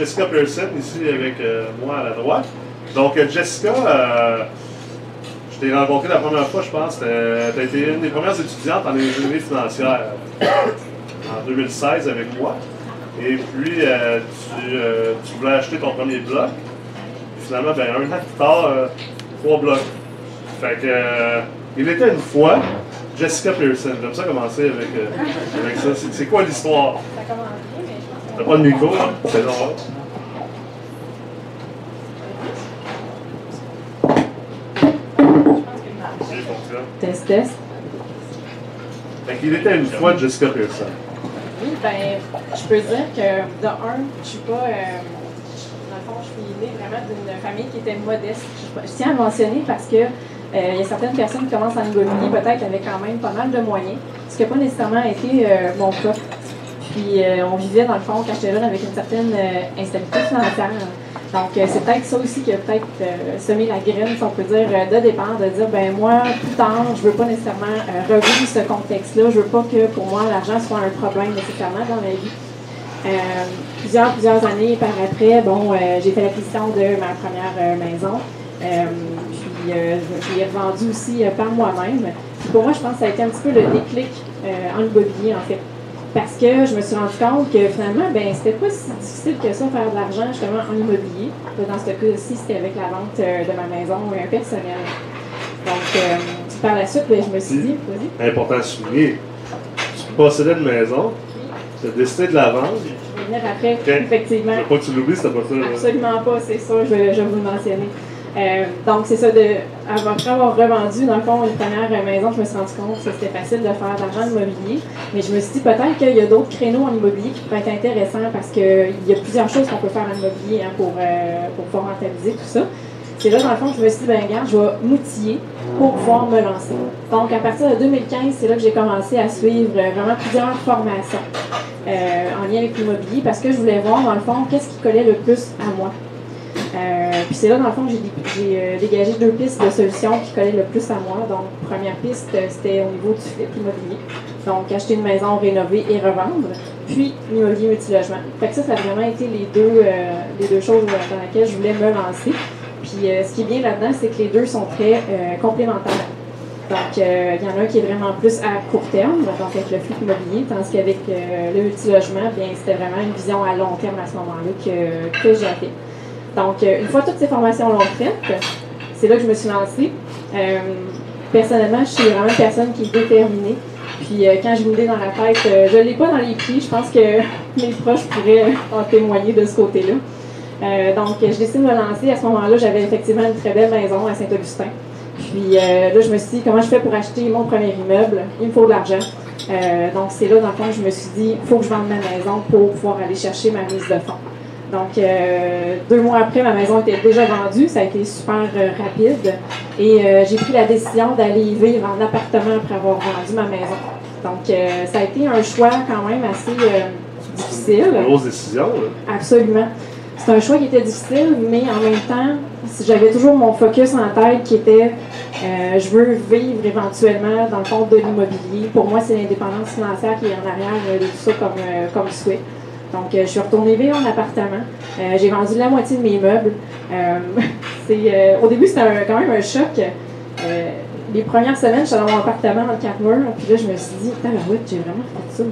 Jessica Pearson, ici avec moi à la droite. Donc, Jessica, je t'ai rencontré la première fois, je pense. Tu as été une des premières étudiantes en ingénierie financière en 2016 avec moi. Et puis, tu voulais acheter ton premier bloc. Et finalement, ben, un an plus tard, 3 blocs. Fait que, il était une fois Jessica Pearson. J'aime ça commencer avec ça. C'est quoi l'histoire? Ça commence bien, mais je pense T'as pas de micro, hein? C'est normal. Test, test. Fait qu'il était une fois Jessica Pearson. Oui, ben, je peux dire que, de un, je suis pas. Dans le fond, je suis née vraiment d'une famille qui était modeste. Je tiens à mentionner parce que il y a certaines personnes qui commencent en immobilier, peut-être avec quand même pas mal de moyens, ce qui n'a pas nécessairement été mon cas. Puis on vivait, dans le fond, quand j'étais jeune, avec une certaine instabilité financière. Donc, c'est peut-être ça aussi qui a peut-être semé la graine, si on peut dire, de départ, de dire, ben moi, plus tard, je veux pas nécessairement revivre ce contexte-là. Je veux pas que, pour moi, l'argent soit un problème nécessairement dans ma vie. Plusieurs années par après, bon, j'ai fait l'acquisition de ma première maison. Puis, je l'ai revendue aussi par moi-même. Puis pour moi, je pense que ça a été un petit peu le déclic en immobilier, en fait. Parce que je me suis rendu compte que finalement, ben c'était pas si difficile que ça faire de l'argent justement en immobilier. Dans ce cas-ci, c'était avec la vente de ma maison personnelle. Donc, par la suite, ben, je me suis dit, vas-y. Important de souligner, tu possédais une maison, tu as décidé de la vendre. Je vais venir après, effectivement. Je ne veux pas que tu l'oublies, c'était pas ça. Absolument pas, c'est ça, je vais vous le mentionner. Donc, c'est ça, après avoir revendu, dans le fond, une première maison, je me suis rendu compte que c'était facile de faire de l'argent immobilier. Mais je me suis dit peut-être qu'il y a d'autres créneaux en immobilier qui pourraient être intéressants parce qu'il y a plusieurs choses qu'on peut faire en immobilier hein, pour pouvoir rentabiliser tout ça. C'est là, dans le fond, que je me suis dit, ben regarde, je vais m'outiller pour pouvoir me lancer. Donc, à partir de 2015, c'est là que j'ai commencé à suivre vraiment plusieurs formations en lien avec l'immobilier parce que je voulais voir, dans le fond, qu'est-ce qui collait le plus à moi. Puis c'est là, dans le fond, que j'ai dégagé 2 pistes de solutions qui collaient le plus à moi. Donc, première piste, c'était au niveau du flip immobilier. Donc, acheter une maison, rénover et revendre. Puis, l'immobilier multilogement. Fait que ça a vraiment été les deux choses dans lesquelles je voulais me lancer. Puis, ce qui est bien là-dedans, c'est que les deux sont très complémentaires. Donc, il y en a un qui est vraiment plus à court terme, donc avec le flip immobilier, tandis qu'avec le multilogement, bien, c'était vraiment une vision à long terme à ce moment-là que j'avais. Donc, une fois toutes ces formations l'ont faites, c'est là que je me suis lancée. Personnellement, je suis vraiment une personne qui est déterminée. Puis, quand j'ai une idée dans la tête, je ne l'ai pas dans les pieds. Je pense que mes proches pourraient en témoigner de ce côté-là. Donc, je décide de me lancer. À ce moment-là, j'avais effectivement une très belle maison à Saint-Augustin. Puis là, je me suis dit, comment je fais pour acheter mon premier immeuble? Il me faut de l'argent. Donc, c'est là, dans le fond, que je me suis dit, il faut que je vende ma maison pour pouvoir aller chercher ma mise de fonds. Donc, 2 mois après, ma maison était déjà vendue. Ça a été super rapide. Et j'ai pris la décision d'aller y vivre en appartement après avoir vendu ma maison. Donc, ça a été un choix quand même assez difficile. Une grosse décision, là. Absolument. C'est un choix qui était difficile, mais en même temps, j'avais toujours mon focus en tête qui était je veux vivre éventuellement dans le fond de l'immobilier. Pour moi, c'est l'indépendance financière qui est en arrière de tout ça comme souhait. Donc, je suis retournée vivre en appartement. J'ai vendu la moitié de mes meubles. Au début, c'était quand même un choc. Les premières semaines, j'étais dans mon appartement dans le 4 murs, puis là, je me suis dit, tabarouette, j'ai vraiment fait ça.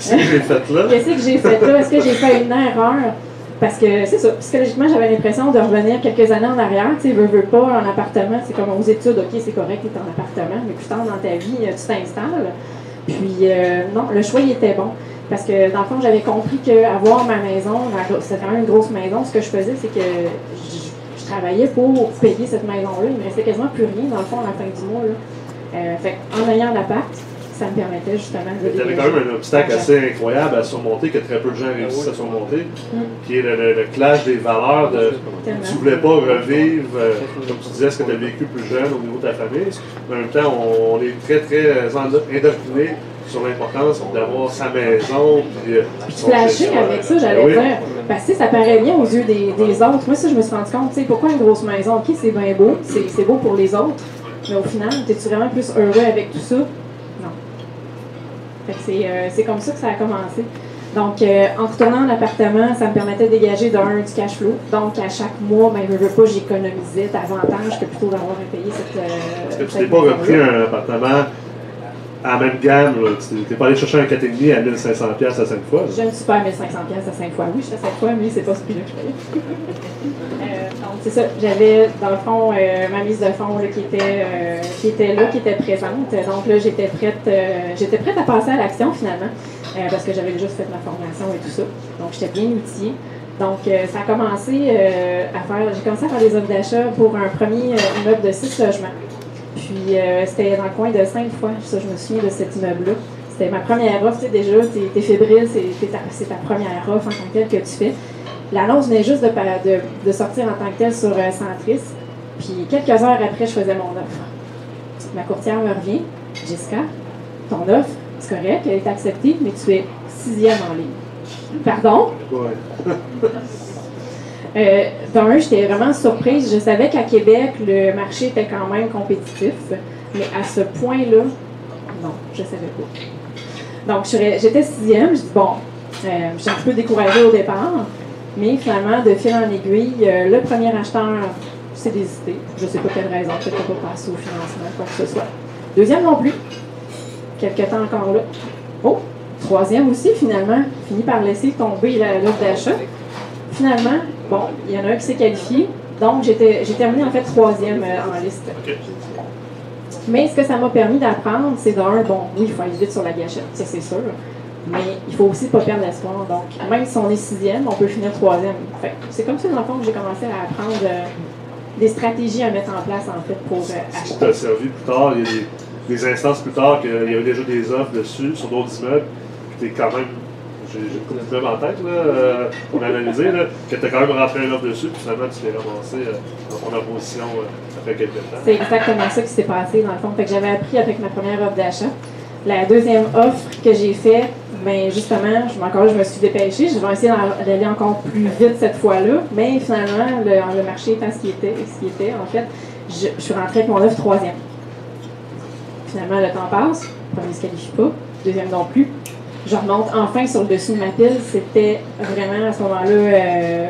Qu'est-ce que j'ai fait là? Qu'est-ce que j'ai fait là? Est-ce que j'ai fait une erreur? Parce que c'est ça, psychologiquement, j'avais l'impression de revenir quelques années en arrière. Tu sais, veux pas en appartement, c'est comme aux études, ok, c'est correct, tu es en appartement, mais plus tard dans ta vie, tu t'installes. Puis, non, le choix, il était bon. Parce que, dans le fond, j'avais compris qu'avoir ma maison, c'était quand même une grosse maison. Ce que je faisais, c'est que je travaillais pour payer cette maison-là. Il me restait quasiment plus rien, dans le fond, à la fin du mois. Fait en ayant l'appart, ça me permettait justement de... Il y avait quand même un obstacle assez incroyable à surmonter que très peu de gens réussissent à surmonter, qui est le clash des valeurs de tu ne voulais pas revivre, comme tu disais, ce que tu as vécu plus jeune au niveau de ta famille. Mais en même temps, on est très, très indoctrinés sur l'importance d'avoir sa maison. Puis flasher avec ça, j'allais dire. Parce que ça paraît bien aux yeux des autres. Moi, ça, je me suis rendu compte, tu sais, pourquoi une grosse maison? OK, c'est bien beau, c'est beau pour les autres, mais au final, es-tu vraiment plus heureux avec tout ça? Non. Fait que c'est comme ça que ça a commencé. Donc, en retournant en appartement, ça me permettait de dégager du cash flow. Donc, à chaque mois, ben, je veux pas, j'économisais davantage que plutôt d'avoir à payer cette. Est-ce que tu t'es pas repris un appartement à la même gamme? Tu n'es pas allé chercher un 4,5 à 1500$ à 5 fois? Je ne suis pas à 1500$ à 5 fois. Oui, je suis à 5 fois, mais c'est pas ce prix-là que je paye. Donc, c'est ça. J'avais, dans le fond, ma mise de fonds là, qui était là, qui était présente. Donc, là, j'étais prête à passer à l'action, finalement, parce que j'avais déjà fait ma formation et tout ça. Donc, j'étais bien outillée. Donc, ça a commencé j'ai commencé à faire des offres d'achat pour un premier immeuble de 6 logements. Puis, c'était dans le coin de 5 fois. Ça, je me souviens de cet immeuble-là. C'était ma première offre. Tu sais, déjà, t'es fébrile, c'est ta première offre en tant que telle que tu fais. L'annonce venait juste de sortir en tant que telle sur Centris. Puis, quelques heures après, je faisais mon offre. Ma courtière me revient. Jessica, ton offre, c'est correct, elle est acceptée, mais tu es 6e en ligne. Pardon? Ouais. D'un, j'étais vraiment surprise. Je savais qu'à Québec, le marché était quand même compétitif, mais à ce point-là, non, je ne savais pas. Donc, j'étais 6e. Je dis, bon, j'étais un petit peu découragée au départ, mais finalement, de fil en aiguille, le premier acheteur s'est désisté. Je ne sais pas quelle raison, peut-être qu'il n'a pas passé au financement, quoi que ce soit. Deuxième non plus. Quelques temps encore là. Oh, troisième aussi, finalement, fini par laisser tomber l'offre d'achat. Finalement, bon, il y en a un qui s'est qualifié, donc j'ai terminé en fait 3e en liste. Okay. Mais ce que ça m'a permis d'apprendre, c'est d'un, bon, oui, il faut aller vite sur la gâchette, ça c'est sûr, mais il faut aussi pas perdre l'espoir. Donc, même si on est 6e, on peut finir 3e. C'est comme ça, dans le fond, que j'ai commencé à apprendre des stratégies à mettre en place, en fait, pour acheter. Ça t'a servi plus tard, il y a des instances plus tard qu'il y avait déjà des offres dessus, sur d'autres immeubles, puis t'es quand même. J'ai beaucoup d'immeubles en tête, là, pour analyser, là, que tu as quand même rentré un offre dessus, puis finalement tu l'es ramassé dans ton opposition après quelques temps. C'est exactement ça qui s'est passé, dans le fond. Fait que j'avais appris avec ma première offre d'achat. La deuxième offre que j'ai faite, ben justement, je me suis dépêchée. Je vais essayer d'aller encore plus vite cette fois-là. Mais finalement, le marché étant ce qui était, en fait, je suis rentrée avec mon offre 3e. Finalement, le temps passe. Le premier ne se qualifie pas. Deuxième non plus. Je remonte enfin sur le dessus de ma pile. C'était vraiment à ce moment-là,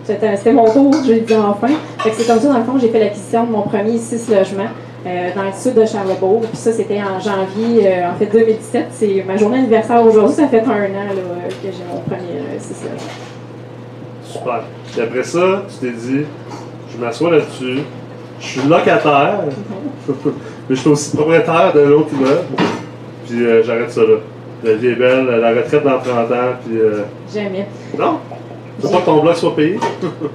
c'était mon tour, je l'ai dit enfin. Fait que c'est comme ça, dans le fond, j'ai fait l'acquisition de mon premier 6 logements dans le sud de Charlebourg. Puis ça, c'était en janvier, en fait, 2017. C'est ma journée d'anniversaire aujourd'hui. Ça fait 1 an là, que j'ai mon premier 6 logements. Super. Puis après ça, tu t'es dit, je m'assois là-dessus, je suis locataire, mais je suis aussi propriétaire de l'autre immeuble, puis j'arrête ça là. La vie est belle, la retraite dans 30 ans, puis... Jamais. Non? Tu veux pas que ton bloc soit payé?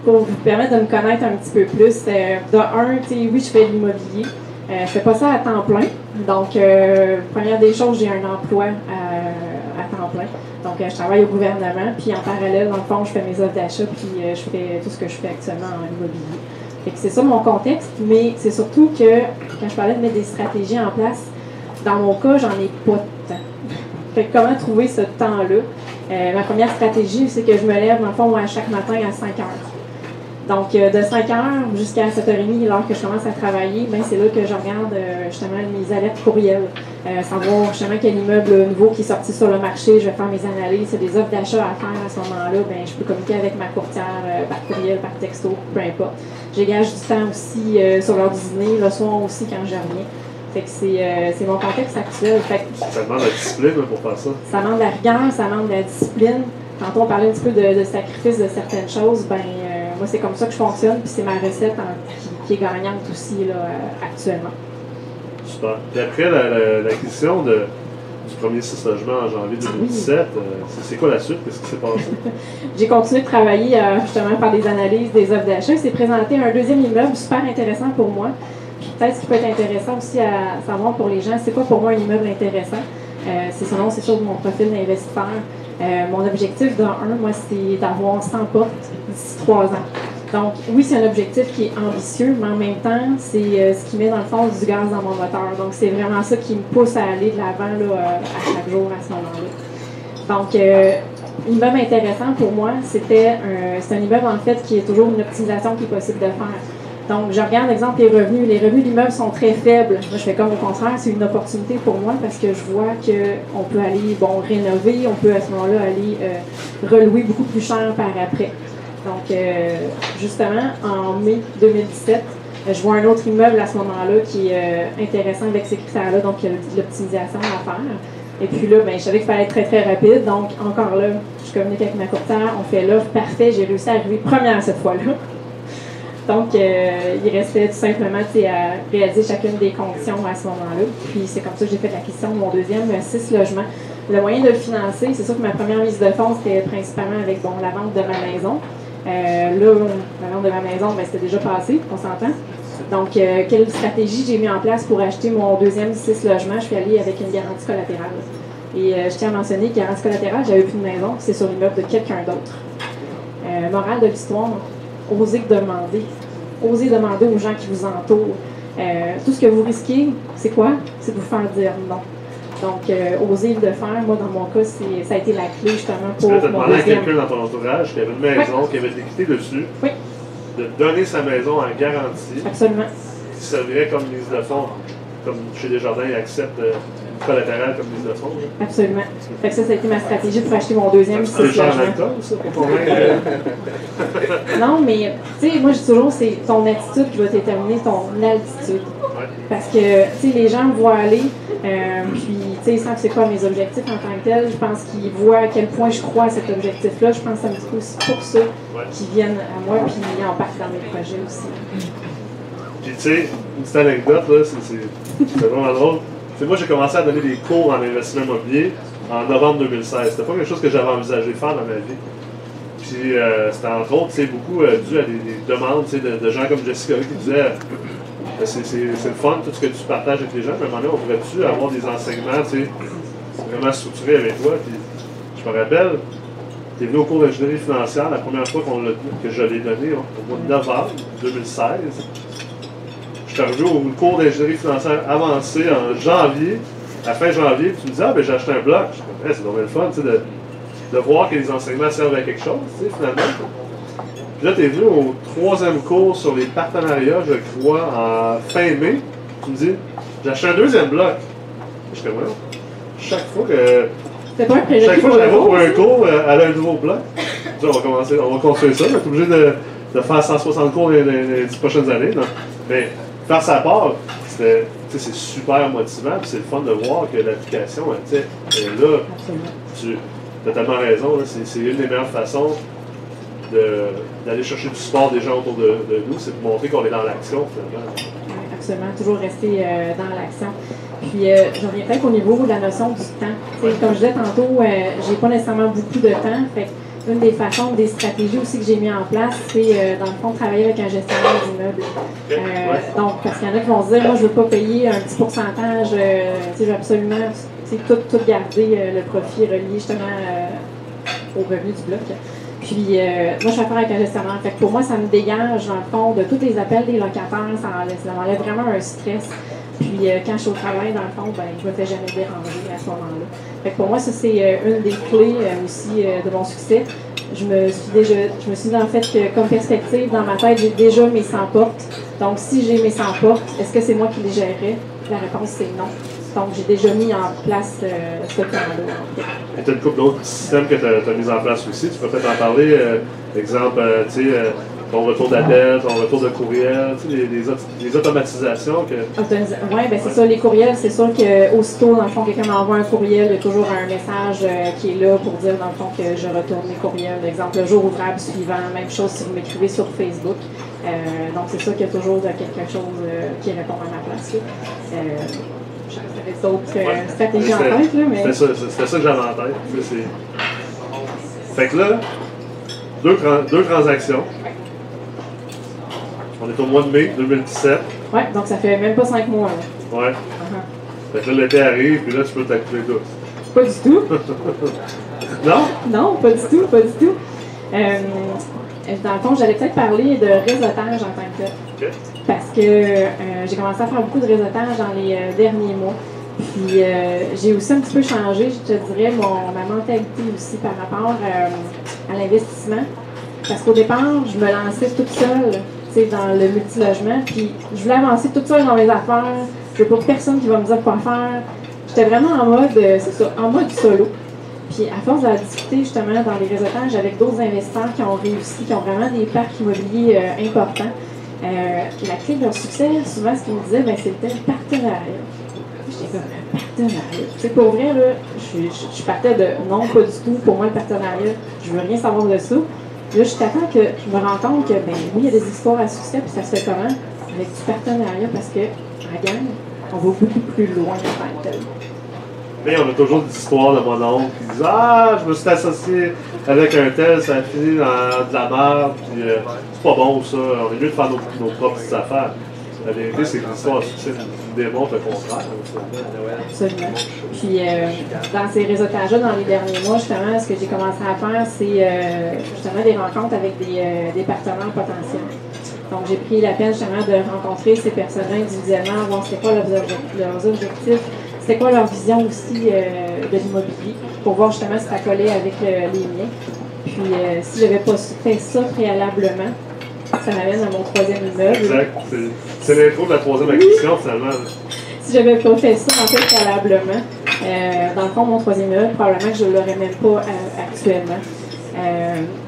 Pour vous permettre de me connaître un petit peu plus, de un, oui, je fais de l'immobilier. Je fais pas ça à temps plein. Donc, première des choses, j'ai un emploi à temps plein. Donc, je travaille au gouvernement, puis en parallèle, dans le fond, je fais mes offres d'achat, puis je fais tout ce que je fais actuellement en immobilier. Fait que c'est ça mon contexte, mais c'est surtout que, quand je parlais de mettre des stratégies en place, dans mon cas, j'en ai pas de temps. Fait que comment trouver ce temps-là? Ma première stratégie, c'est que je me lève, dans le fond, à chaque matin à 5 heures. Donc, de 5 heures jusqu'à 7h30, l'heure que je commence à travailler, ben, c'est là que je regarde justement mes alertes courriels. Savoir justement quel immeuble nouveau qui est sorti sur le marché, je vais faire mes analyses, c'est des offres d'achat à faire à ce moment-là, ben, je peux communiquer avec ma courtière par courriel, par texto, peu importe. Je dégage du temps aussi sur l'heure du dîner, le soir aussi quand je reviens. Fait que c'est mon contexte actuel. Fait que ça demande la discipline là, pour faire ça. Ça demande de la rigueur, ça demande de la discipline. Quand on parlait un petit peu de sacrifice de certaines choses, ben moi c'est comme ça que je fonctionne, puis c'est ma recette qui est gagnante aussi là, actuellement. Super. Puis après l'acquisition du premier 6 logements en janvier 2017, c'est quoi la suite? Qu'est-ce qui s'est passé? J'ai continué de travailler justement par des analyses, des offres d'achat. Il s'est présenté un deuxième immeuble super intéressant pour moi. Peut-être ce qui peut être intéressant aussi à savoir pour les gens, c'est quoi pour moi un immeuble intéressant? C'est selon, c'est sûr, de mon profil d'investisseur. Mon objectif moi, c'est d'avoir 100 portes d'ici 3 ans. Donc, oui, c'est un objectif qui est ambitieux, mais en même temps, c'est ce qui met dans le fond du gaz dans mon moteur. Donc, c'est vraiment ça qui me pousse à aller de l'avant à chaque jour à ce moment-là. Donc, l'immeuble intéressant pour moi, c'est un immeuble en fait qui est toujours une optimisation qui est possible de faire. Donc, je regarde, exemple, les revenus. Les revenus de l'immeuble sont très faibles. Moi, je fais comme au contraire, c'est une opportunité pour moi parce que je vois qu'on peut aller, bon, rénover, on peut à ce moment-là aller relouer beaucoup plus cher par après. Donc, justement, en mai 2017, je vois un autre immeuble à ce moment-là qui est intéressant avec ces critères-là, donc il y a de l'optimisation à faire. Et puis là, ben, je savais qu'il fallait être très, très rapide. Donc, encore là, je communique avec ma courtière, on fait l'offre, parfait, j'ai réussi à arriver première cette fois-là. Donc, il restait tout simplement à réaliser chacune des conditions à ce moment-là. Puis, c'est comme ça que j'ai fait l'acquisition de mon deuxième 6 logements. Le moyen de le financer, c'est sûr que ma première mise de fonds, c'était principalement avec bon, la vente de ma maison. Là, la vente de ma maison, ben, c'était déjà passé, on s'entend. Donc, quelle stratégie j'ai mis en place pour acheter mon deuxième 6 logements? Je suis allée avec une garantie collatérale. Et je tiens à mentionner que garantie collatérale, j'avais plus de maison, c'est sur l'immeuble de quelqu'un d'autre. Morale de l'histoire, osez demander. Osez demander aux gens qui vous entourent. Tout ce que vous risquez, c'est quoi? C'est de vous faire dire non. Donc, osez le faire. Moi, dans mon cas, ça a été la clé justement pour mon deuxième. Tu as demandé à quelqu'un dans ton entourage qui avait une maison, qui avait de l'équité dessus, de donner sa maison en garantie. Absolument. Qui servirait comme mise de fonds, comme chez Desjardins, ils acceptent collatéral comme mise de fonds. Absolument. Fait que ça a été ma stratégie pour acheter mon deuxième. C'est le genre d'alcool, ça, pour convaincre? Non, mais tu sais, moi je dis toujours, c'est ton attitude qui va déterminer ton altitude. Ouais. Parce que, tu sais, les gens me voient aller, puis, tu sais, ils savent c'est quoi mes objectifs en tant que tel. Je pense qu'ils voient à quel point je crois à cet objectif-là. Je pense que c'est un petit peu aussi pour ça qu'ils viennent à moi, puis ils embarquent dans mes projets aussi. Puis, tu sais, une petite anecdote, là, c'est vraiment drôle. T'sais, moi, j'ai commencé à donner des cours en investissement immobilier en novembre 2016. C'était pas quelque chose que j'avais envisagé de faire dans ma vie. Puis, c'était entre autres beaucoup dû à des demandes de gens comme Jessica qui disaient c'est le fun, tout ce que tu partages avec les gens, mais à un moment donné, on pourrait-tu avoir des enseignements vraiment structurés avec toi? Puis, je me rappelle, tu es venu au cours d'ingénierie financière la première fois que je l'ai donné au mois de novembre 2016. Je suis arrivé au cours d'ingénierie financière avancée en janvier, à fin janvier, puis tu me dis, ben j'ai acheté un bloc. Je me dis, c'est vraiment le fun de voir que les enseignements servent à quelque chose, finalement. Puis là, tu es venu au 3e cours sur les partenariats, je crois, en fin mai. Tu me dis, j'ai acheté un 2e bloc. Je fais, voilà. Chaque fois que j'allais pour un cours, elle a un nouveau bloc. Je dis, on va construire ça. On est obligé de faire 160 cours les 10 prochaines années. Donc. Mais faire sa part, c'est super motivant. Puis c'est le fun de voir que l'application est là. Tu as tellement raison. C'est une des meilleures façons d'aller chercher du support des gens autour de nous, c'est de montrer qu'on est dans l'action, finalement. Oui, absolument. Toujours rester dans l'action. Puis, je reviens peut-être au niveau de la notion du temps. T'sais, comme je disais tantôt, j'ai pas nécessairement beaucoup de temps. Fait une des façons, des stratégies aussi que j'ai mis en place, c'est dans le fond de travailler avec un gestionnaire d'immeuble. Donc, parce qu'il y en a qui vont se dire, moi, je veux pas payer un petit pourcentage, je veux absolument tout garder, le profit relié justement au revenu du bloc. Puis, moi, je fais affaire avec un gestionnaire. Fait que pour moi, ça me dégage, dans le fond, de tous les appels des locataires. Ça m'enlève vraiment un stress. Puis, quand je suis au travail, dans le fond, ben, je me fais jamais déranger à ce moment-là. Fait que pour moi, ça, c'est une des clés aussi de mon succès. Je me suis dit, en fait, que comme perspective, dans ma tête, j'ai déjà mes 100 portes. Donc, si j'ai mes 100 portes, est-ce que c'est moi qui les gérerais? La réponse, c'est non. Donc, j'ai déjà mis en place ce plan-là. Et tu as une couple d'autres systèmes que tu as mis en place aussi. Tu peux peut-être en parler. Exemple, ton retour d'appel, ton retour de courriel, les automatisations. Oui, ben c'est ça. Les courriels, c'est sûr qu'aussitôt, dans le fond, quelqu'un m'envoie un courriel, il y a toujours un message qui est là pour dire, dans le fond, que je retourne mes courriels. Par exemple, le jour ouvrable suivant, même chose si vous m'écrivez sur Facebook. Donc, c'est sûr qu'il y a toujours quelque chose qui répond à ma place. J'avais d'autres stratégies en tête, là, mais... C'était ça que j'avais en tête. Fait que là, deux transactions. On est au mois de mai 2017. Oui, donc ça fait même pas 5 mois. Oui. Fait que là, l'été arrive, puis là, tu peux t'activer tous. Pas du tout. Non? Non, pas du tout, pas du tout. Dans le fond, j'allais peut-être parler de réseautage en tant que tel. Okay. Parce que j'ai commencé à faire beaucoup de réseautage dans les derniers mois. Puis j'ai aussi un petit peu changé, je te dirais, ma mentalité aussi par rapport à l'investissement. Parce qu'au départ, je me lançais toute seule dans le multilogement. Puis je voulais avancer toute seule dans mes affaires. Je veux pas personne qui va me dire quoi faire. J'étais vraiment en mode, c'est ça, en mode solo. Puis à force de discuter justement dans les réseautages avec d'autres investisseurs qui ont réussi, qui ont vraiment des parcs immobiliers importants, la clé de leur succès, souvent ce qu'ils me disaient, c'était le partenariat. J'étais comme un partenariat. Pour vrai, là, je partais de non, pas du tout. Pour moi, le partenariat, je veux rien savoir de ça. Là, je t'attends que je me rends compte que, oui, il y a des histoires à succès, puis ça se fait comment? Avec du partenariat, parce que, en gang, on va beaucoup plus loin en tant que tel. Mais on a toujours des histoires de mon oncle qui disent ah, je me suis associé avec un tel, ça a fini dans de la merde, puis c'est pas bon ça, on est mieux de faire nos propres petites affaires. La vérité, c'est que l'histoire à succès nous démontre le contraire. Absolument. Puis, dans ces réseautages-là, dans les derniers mois, justement, ce que j'ai commencé à faire, c'est justement des rencontres avec des partenaires potentiels. Donc, j'ai pris la peine justement de rencontrer ces personnes-là individuellement, voir c'était quoi leurs objectifs, c'était quoi leur vision aussi de l'immobilier, pour voir justement si ça collait avec les miens. Puis, si j'avais pas fait ça préalablement, ça m'amène à mon troisième immeuble. Exact. C'est l'intro de la troisième acquisition, finalement. Si j'avais pas fait ça, en fait, préalablement, dans le fond, mon troisième immeuble, probablement que je ne l'aurais même pas actuellement.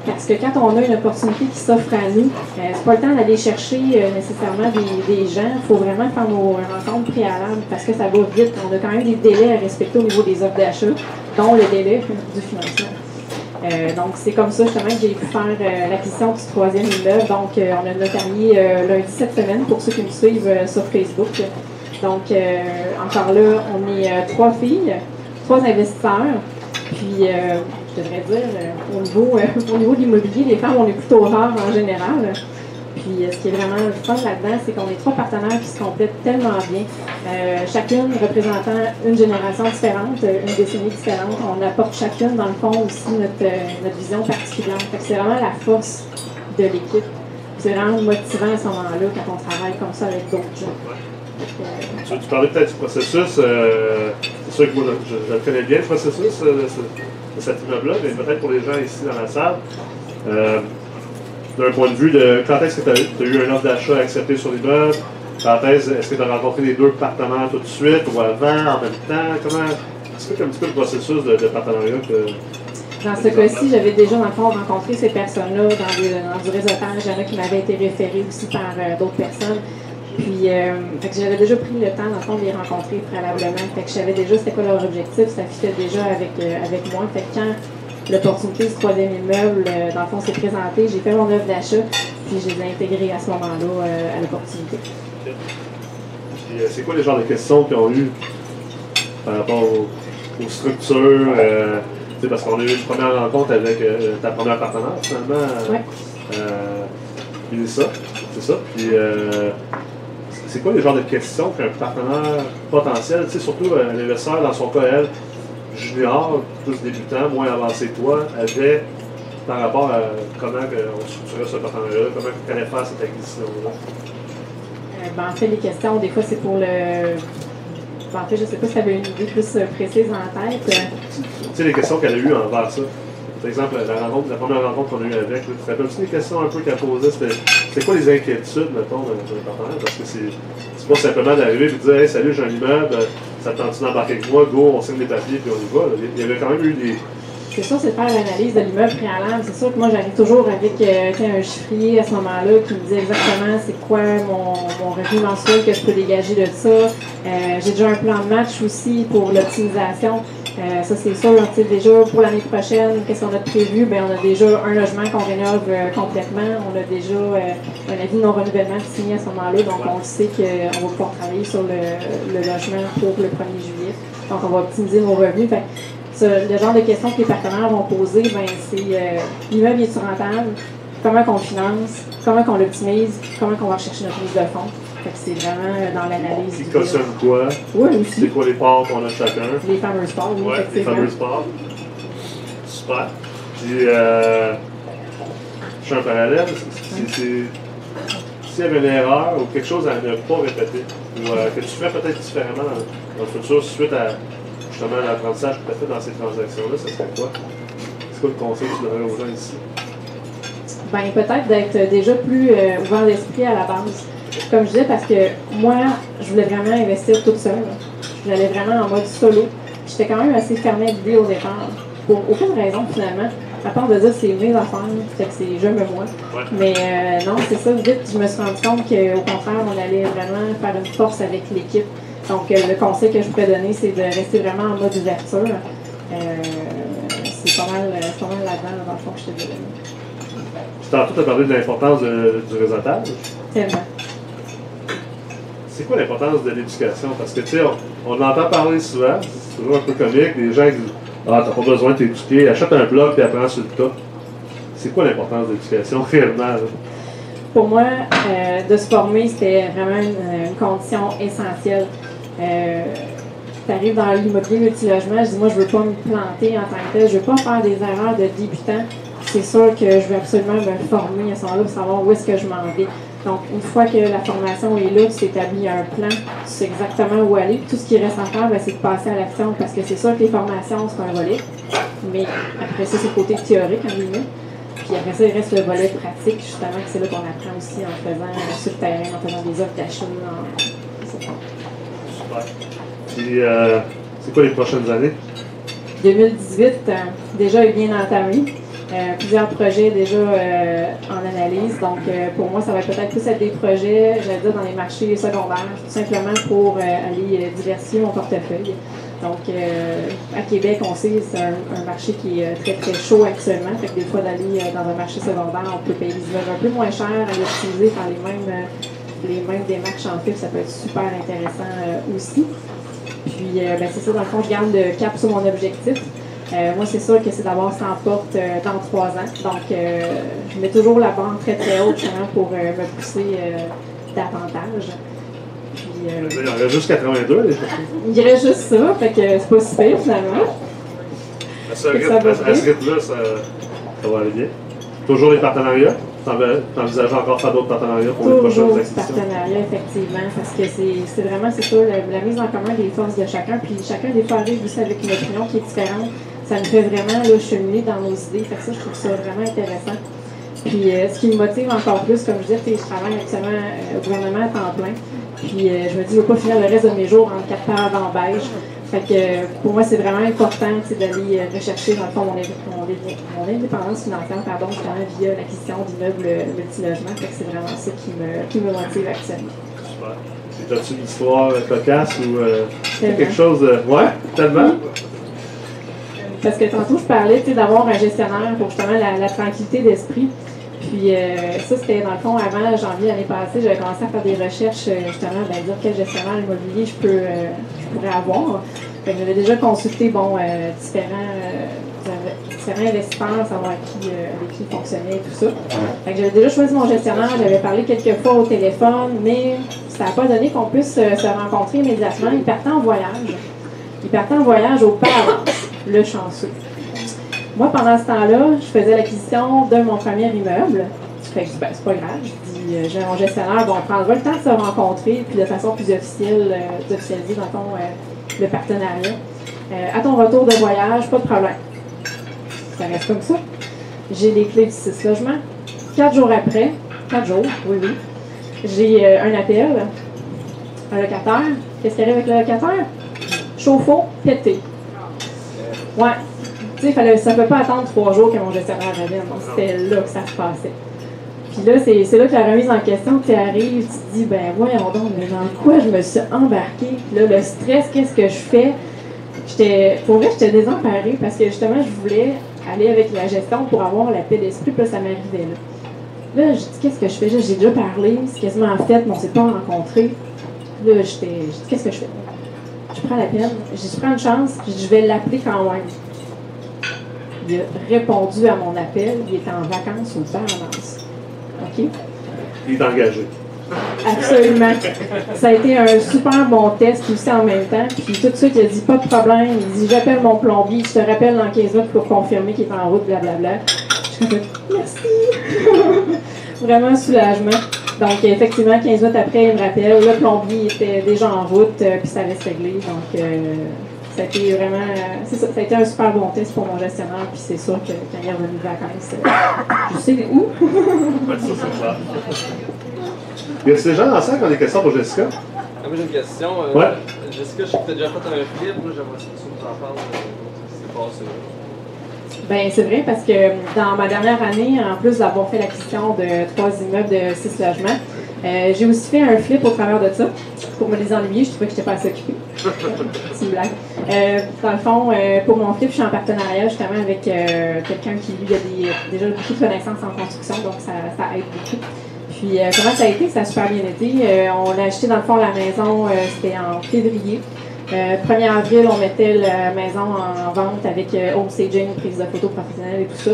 Parce que quand on a une opportunité qui s'offre à nous, c'est pas le temps d'aller chercher nécessairement des gens. Il faut vraiment faire nos rencontres préalables parce que ça va vite. On a quand même des délais à respecter au niveau des offres d'achat, dont le délai du financement. Donc, c'est comme ça, justement, que j'ai pu faire l'acquisition du troisième immeuble. Donc, on a notarié lundi cette semaine, pour ceux qui me suivent sur Facebook. Donc, encore là, on est 3 filles, 3 investisseurs. Puis, je devrais dire, au niveau de l'immobilier, les femmes, on est plutôt rares en général. Puis, ce qui est vraiment le fun là-dedans, c'est qu'on est 3 partenaires qui se complètent tellement bien. Chacune représentant une génération différente, une décennie différente. On apporte chacune, dans le fond, aussi notre vision particulière. Fait que c'est vraiment la force de l'équipe. C'est vraiment motivant à ce moment-là quand on travaille comme ça avec d'autres gens. Tu parlais peut-être du processus. C'est sûr que moi, je le connais bien, le processus de cet immeuble-là, mais peut-être pour les gens ici dans la salle. D'un point de vue de quand est-ce que tu as eu un offre d'achat accepté sur l'immeuble? Quand est-ce que tu as rencontré les 2 partenaires tout de suite ou avant, en même temps? Comment explique un petit peu le processus de partenariat que. Dans ce cas-ci, j'avais déjà, dans le fond, rencontré ces personnes-là dans du réseautage. Il y en a qui m'avaient été référés aussi par d'autres personnes. Puis, fait que j'avais déjà pris le temps, dans le fond, de les rencontrer préalablement. Fait que je savais déjà c'était quoi leur objectif, ça fitait déjà avec moi. Fait que quand l'opportunité du troisième immeuble, dans le fond, s'est présentée, j'ai fait mon offre d'achat, puis je les ai intégrés à ce moment-là à l'opportunité. Okay. Puis, c'est quoi les genres de questions qu'ils ont eues par rapport aux structures? Parce qu'on a eu une première rencontre avec ta première partenaire, finalement. Oui. Puis c'est ça. Puis, c'est quoi les genres de questions qu'un partenaire potentiel, surtout l'investisseur, dans son cas, elle, junior, plus débutant, moins avancé que toi, avait par rapport à comment on structurait ce partenariat, comment il allait faire cette acquisition-là? En fait, les questions, des fois, c'est pour le. En fait, je ne sais pas si tu avais une idée plus précise en tête. Tu sais, les questions qu'elle a eues envers ça. Par exemple, la première rencontre qu'on a eue avec, tu te rappelles-tu les questions un peu qu'elle posait? C'était quoi les inquiétudes, mettons, de nos partenaires? Parce que c'est pas simplement d'arriver et de dire hey, salut, j'ai un immeuble, ça te tente-tu d'embarquer avec moi? Go, on signe des papiers puis on y va. Il y avait quand même eu des. C'est sûr, c'est de faire l'analyse de l'immeuble préalable. C'est sûr que moi, j'arrive toujours avec un chiffrier à ce moment-là qui me dit exactement c'est quoi mon revenu mensuel que je peux dégager de ça. J'ai déjà un plan de match aussi pour l'optimisation. Ça, c'est sûr. Déjà, pour l'année prochaine, qu'est-ce qu'on a de prévu? Bien, on a déjà un logement qu'on rénove complètement. On a déjà un avis de non-renouvellement signé à ce moment-là. Donc, on sait qu'on va pouvoir travailler sur le logement pour le 1er juillet. Donc, on va optimiser nos revenus. Fait, le genre de questions que les partenaires vont poser, ben, c'est l'immeuble est-tu rentable? Comment qu'on finance? Comment qu'on l'optimise? Comment qu'on va rechercher notre mise de fonds? Fait que c'est vraiment dans l'analyse. Qui cautionne quoi? Oui, aussi. C'est quoi les parts qu'on a chacun? Les fameux parts, oui. Ouais, les fameuses parts. Super. Puis, je fais un parallèle. S'il y avait une erreur ou quelque chose à ne pas répéter, ou que tu fais peut-être différemment dans le futur suite à justement l'apprentissage que tu as fait dans ces transactions-là, ça serait quoi? C'est quoi le conseil que tu donnerais aux gens ici? Ben, peut-être d'être déjà plus ouvert d'esprit à la base. Comme je disais, parce que moi, je voulais vraiment investir toute seule. J'allais vraiment en mode solo. J'étais quand même assez fermée à l'idée au départ. Pour aucune raison, finalement. À part de dire que c'est mes affaires, fait que c'est je me moi. Ouais. Mais non, c'est ça. Vite, je me suis rendu compte qu'au contraire, on allait vraiment faire une force avec l'équipe. Donc, le conseil que je pourrais donner, c'est de rester vraiment en mode ouverture. C'est pas mal là-dedans, dans le fond, que je te dirais. Tantôt, tu as parlé de l'importance du réseautage. Tellement. C'est quoi l'importance de l'éducation? Parce que, tu sais, on entend parler souvent, c'est toujours un peu comique, des gens qui disent « Ah, t'as pas besoin de t'éduquer, achète un blog et apprends sur le tas. » C'est quoi l'importance de l'éducation réellement? Là? Pour moi, de se former, c'était vraiment une condition essentielle. Tu arrives dans l'immobilier multilogement, je dis moi, je veux pas me planter en tant que tel, je veux pas faire des erreurs de débutant. C'est sûr que je veux absolument me former à ce moment-là pour savoir où est-ce que je m'en vais. Donc, une fois que la formation est là, tu t'établis un plan, tu sais exactement où aller. Tout ce qui reste à faire, ben, c'est de passer à l'action parce que c'est sûr que les formations, c'est un volet. Mais après ça, c'est le côté théorique, en guillemets. Puis après ça, il reste le volet pratique, justement, que c'est là qu'on apprend aussi en faisant sur le terrain, en faisant des offres d'achat. Super. Puis, c'est quoi les prochaines années? 2018, déjà est bien entamé. Plusieurs projets déjà en analyse. Donc, pour moi, ça va peut-être plus être des projets, j'allais dire, dans les marchés secondaires, tout simplement pour aller diversifier mon portefeuille. Donc, à Québec, on sait, c'est un marché qui est très, très chaud actuellement. Fait que des fois, d'aller dans un marché secondaire, on peut payer des immeubles un peu moins cher, à l'utiliser par les mêmes démarches en fait, ça peut être super intéressant aussi. Puis, ben, c'est ça, dans le fond, je garde le cap sur mon objectif. Moi, c'est sûr que c'est d'avoir 100 portes dans 3 ans. Donc, je mets toujours la barre très, très haute justement pour me pousser davantage. Puis, Il en reste juste 82, les choses. il reste juste ça, fait que c'est pas si pire finalement. À ce rythme-là, ça va aller bien. Toujours les partenariats? T'envisages encore faire d'autres partenariats pour les prochaines Toujours du acquisitions? partenariat, effectivement, parce que c'est vraiment, c'est ça, la mise en commun des forces de chacun. Puis chacun, des fois, arrive aussi avec une opinion qui est différente. Ça me fait vraiment là, cheminer dans nos idées. Fait que ça, je trouve ça vraiment intéressant. Puis ce qui me motive encore plus, comme je disais, je travaille actuellement au gouvernement à temps plein. Puis je me dis, je ne veux pas finir le reste de mes jours en 4 paires en beige. Fait que pour moi, c'est vraiment important d'aller rechercher, dans le fond, mon indépendance financière, justement, via l'acquisition d'immeubles multilogements. Fait que c'est vraiment ça qui me motive actuellement. Super. As-tu une histoire cocasse ou Tellement. quelque chose de... Ouais, tellement. Parce que tantôt, je parlais d'avoir un gestionnaire pour justement la tranquillité d'esprit. Puis ça, c'était dans le fond, avant janvier l'année passée, j'avais commencé à faire des recherches, justement, dire quel gestionnaire immobilier je pourrais avoir. Fait que j'avais déjà consulté différents investisseurs, savoir avec qui fonctionnait et tout ça. Fait que j'avais déjà choisi mon gestionnaire, j'avais parlé quelques fois au téléphone, mais ça n'a pas donné qu'on puisse se rencontrer immédiatement. Il partait en voyage au Bahamas, le chanceux. Moi, pendant ce temps-là, je faisais l'acquisition de mon premier immeuble. Fait que je dis, ben, c'est pas grave. Je dis, j'ai mon gestionnaire, bon, on prendra le temps de se rencontrer, puis de façon plus officielle, d'officialiser, dans le fond, le partenariat. À ton retour de voyage, pas de problème. Ça reste comme ça. J'ai les clés du 6 logements. 4 jours après, 4 jours, oui, j'ai un appel, un locataire. Qu'est-ce qui arrive avec le locataire? Chauffe-eau, pété. Ouais. Tu sais, ça ne peut pas attendre 3 jours que mon gestionnaire revienne. Donc, c'était là que ça se passait. Puis là, c'est là que la remise en question, tu arrives, tu te dis, ben voyons donc, mais dans quoi je me suis embarquée? Puis là, le stress, qu'est-ce que je fais? Pour vrai, j'étais désemparée parce que justement, je voulais aller avec la gestion pour avoir la paix d'esprit, puis là, ça m'arrivait là. Là, je dis, qu'est-ce que je fais? J'ai déjà parlé, c'est quasiment fait, mais on ne s'est pas rencontrés. Là, je dis, qu'est-ce que je fais? Je prends la peine, je prends une chance, je vais l'appeler quand même. Il a répondu à mon appel, il était en vacances au Bahamas. OK? Il est engagé. Absolument. Ça a été un super bon test aussi en même temps. Puis tout de suite, il a dit pas de problème. Il dit j'appelle mon plombier, je te rappelle dans 15 minutes pour confirmer qu'il est en route, blablabla. Je suis merci. Vraiment soulagement. Donc effectivement, 15 minutes après, il me rappelle, le plombier était déjà en route, puis ça allait se régler. Donc ça a été vraiment, c'est ça, ça a été un super bon test pour mon gestionnaire, puis c'est sûr que quand il est revenu de vacances, je sais où. Ouais, ça, c'est ça. Y a ces gens dans ça qui ont des questions pour Jessica? Ah, moi j'ai une question. Ouais. Jessica, je sais que tu as déjà fait un flip, moi j'aimerais ça que tu nous en parles de ce qui s'est passé là. Ben c'est vrai parce que dans ma dernière année, en plus d'avoir fait l'acquisition de 3 immeubles de 6 logements, j'ai aussi fait un flip au travers de ça. Pour me les ennuyer, je trouvais que je n'étais pas assez occupée. C'est une blague. Dans le fond, pour mon flip, je suis en partenariat justement avec quelqu'un qui lui a déjà beaucoup de connaissances en construction, donc ça aide beaucoup. Puis comment ça a été? Ça a super bien été. On a acheté dans le fond la maison, c'était en février. 1er avril, on mettait la maison en vente avec home staging, prise de photos professionnelles et tout ça.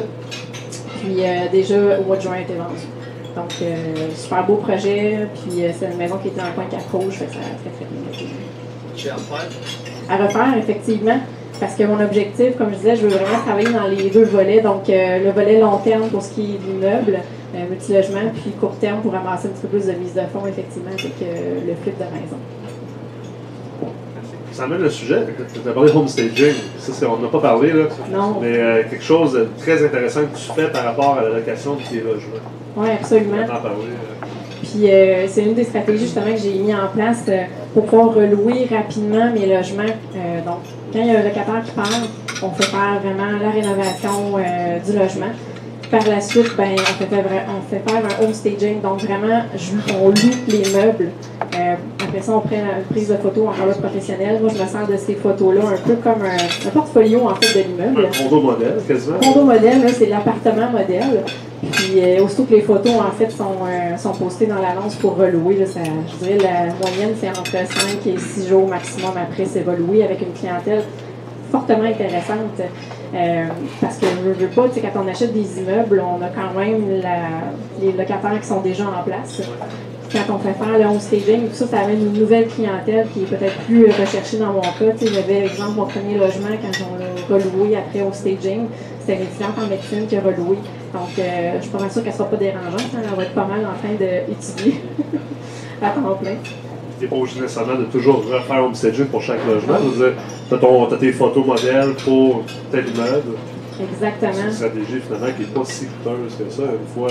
Puis déjà, au mois de juin, elle était vendue. Donc, super beau projet. Puis c'est une maison qui était dans le coin de Cap-Rouge, fait que ça a très bien été. Chez Alpha? À refaire, effectivement. Parce que mon objectif, comme je disais, je veux vraiment travailler dans les deux volets. Donc, le volet long terme pour ce qui est de l'immeuble, multilogement, puis court terme pour ramasser un petit peu plus de mise de fonds, effectivement, avec le flip de maison. Ça amène le sujet. Tu as parlé de home staging. Ça, on n'a pas parlé, là. Non. Mais quelque chose de très intéressant que tu fais par rapport à la location de tes logements. Oui, absolument. On en parler. Puis c'est une des stratégies justement que j'ai mis en place pour pouvoir relouer rapidement mes logements. Donc, quand il y a un locataire qui part, on fait faire vraiment la rénovation du logement. Par la suite, ben, on fait faire un home staging. Donc, vraiment, on loue les meubles. Après ça, on prend une prise de photo en mode professionnel. Moi, je me sers de ces photos-là un peu comme un portfolio en fait de l'immeuble. Un condo modèle, quasiment. Condo modèle, là, c'est l'appartement modèle. Puis, aussitôt que les photos, en fait, sont postées dans l'annonce pour relouer, là, je dirais la moyenne, c'est entre 5 et 6 jours maximum après, c'est reloué avec une clientèle fortement intéressante. Parce que je veux pas, quand on achète des immeubles, on a quand même les locataires qui sont déjà en place. Quand on fait faire le home staging, tout ça, ça amène une nouvelle clientèle qui est peut-être plus recherchée dans mon cas. J'avais, exemple, mon premier logement quand on l'a reloué après home staging. C'était une étudiante en médecine qui a reloué. Donc, je suis pas mal sûre qu'elle ne sera pas dérangeante. Hein, elle va être pas mal en train d'étudier à temps plein. Tu n'es pas obligé nécessairement de toujours refaire home staging pour chaque logement. Je veux dire, tu as tes photos modèles pour tel immeuble. Exactement. C'est une stratégie finalement qui n'est pas si coûteuse que ça. Une fois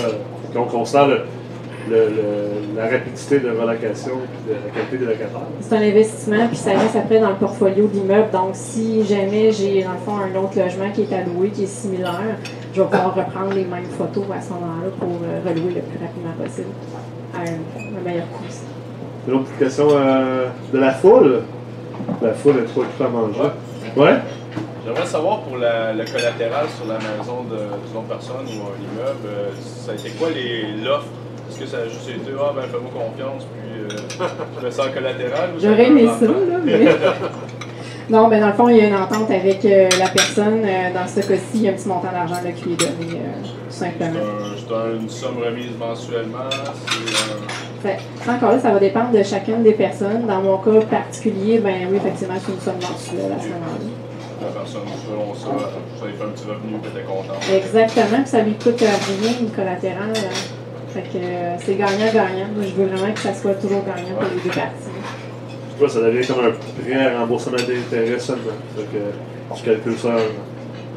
qu'on considère la rapidité de relocation et la qualité des locataires. C'est un investissement, puis ça reste après dans le portfolio d'immeuble. Donc, si jamais j'ai, dans le fond, un autre logement qui est alloué, qui est similaire, je vais pouvoir reprendre les mêmes photos à ce moment-là pour relouer le plus rapidement possible à un meilleur coût aussi. Une autre question de la foule. La foule est trop occupée à manger. Ouais? J'aimerais savoir pour le collatéral sur la maison d'une autre personne ou un immeuble, ça a été quoi l'offre? Est-ce que ça a juste été « Ah ben fais-moi confiance, puis je mets ça en collatéral » ou J'aurais aimé ça, là, mais... Non, ben dans le fond, il y a une entente avec la personne. Dans ce cas-ci, il y a un petit montant d'argent qui est donné, tout simplement. C'est une somme remise mensuellement? Encore là, ça va dépendre de chacune des personnes. Dans mon cas particulier, ben oui, effectivement, c'est une somme mensuelle à ce moment-là. La personne, selon ça lui fait un petit revenu, puis elle est contente. Exactement, puis ça lui coûte rien, une collatérale. Fait que c'est gagnant-gagnant. Moi, je veux vraiment que ça soit toujours gagnant pour les deux parties. Toi, ça devient comme un prêt à remboursement d'intérêt seulement. Fait que tu calcules ça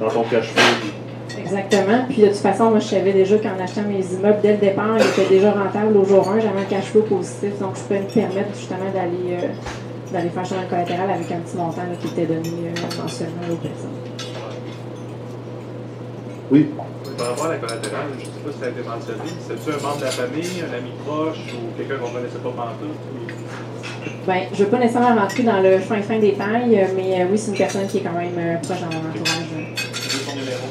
dans ton cash flow. Exactement. Puis de toute façon, moi, je savais déjà qu'en achetant mes immeubles dès le départ, ils étaient déjà rentables au jour 1. J'avais un cash flow positif, donc je pouvais me permettre justement d'aller faire changer le collatéral avec un petit montant là, qui était donné mensuellement aux personnes. Oui. Par rapport à la collatérale, je ne sais pas si ça a été mentionné. C'est-tu un membre de la famille, un ami proche ou quelqu'un qu'on ne connaissait pas pantoute? Bien, je ne veux pas nécessairement rentrer dans le fin détail, mais oui, c'est une personne qui est quand même proche dans mon entourage. C'est son numéro.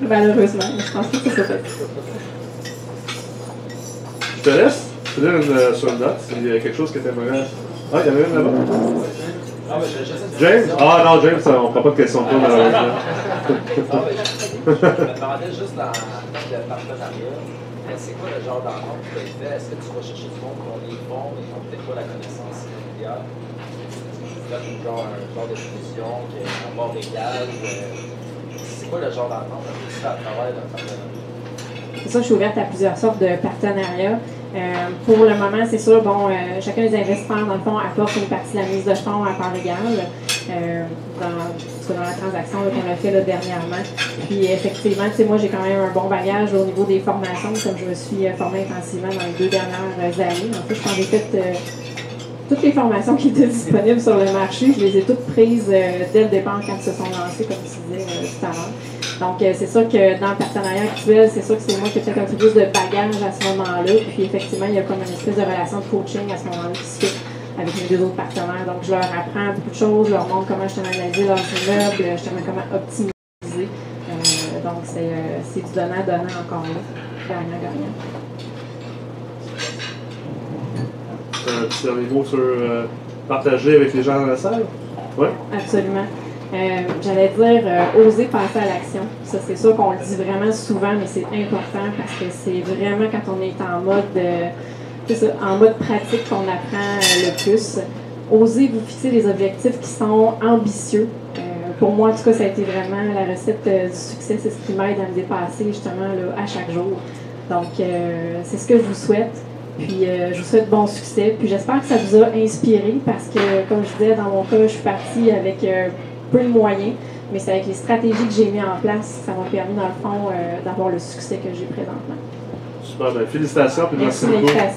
Malheureusement, je pense que c'est ça. Je te laisse. Je te donne sur une note. S'il y a quelque chose que tu aimerais. Ah, il y en a une là-bas. James? Ah non, James, on ne prend pas de questions de toi, malheureusement. Je me demandais juste dans le partenariat, c'est quoi le genre d'entente que tu fais? Est-ce que tu vas chercher du monde qui ont des fonds et qui n'ont peut-être pas la connaissance immédiate? Est-ce que tu fais un genre de solution qui est en mort égal? C'est quoi le genre d'entente que tu fais à travers d'un partenariat? c'est ça, je suis ouverte à plusieurs sortes de partenariats. Pour le moment, c'est sûr, bon, chacun des investisseurs, dans le fond, apporte une partie de la mise de fonds à part égale dans la transaction qu'on a fait là, dernièrement. Puis effectivement, moi, j'ai quand même un bon bagage au niveau des formations, comme je me suis formée intensivement dans les 2 dernières années. En fait, j'en ai fait toutes les formations qui étaient disponibles sur le marché, je les ai toutes prises dès le départ quand ils se sont lancés, comme tu disais tout à l'heure. Donc, c'est sûr que dans le partenariat actuel, c'est sûr que c'est moi qui ai peut-être un peu plus de bagage à ce moment-là. Puis, effectivement, il y a comme une espèce de relation de coaching à ce moment-là qui se fait avec mes 2 autres partenaires. Donc, je leur apprends beaucoup de choses, je leur montre comment justement analyser leurs immeubles, justement comment optimiser. Donc, c'est du donnant-donnant encore là. Gagnant-gagnant. Un petit dernier mot sur partager avec les gens dans la salle? Oui? Absolument. J'allais dire oser passer à l'action. Ça, c'est sûr qu'on le dit vraiment souvent, mais c'est important parce que c'est vraiment quand on est en mode pratique qu'on apprend le plus. Oser vous fixer des objectifs qui sont ambitieux. Pour moi, en tout cas, ça a été vraiment la recette du succès. C'est ce qui m'aide à me dépasser justement là, à chaque jour. Donc, c'est ce que je vous souhaite. Puis, je vous souhaite bon succès. Puis, j'espère que ça vous a inspiré parce que, comme je disais, dans mon cas, je suis partie avec peu de moyens, mais c'est avec les stratégies que j'ai mis en place ça m'a permis, dans le fond, d'avoir le succès que j'ai présentement. Super, bien, félicitations. Puis merci de l'invitation.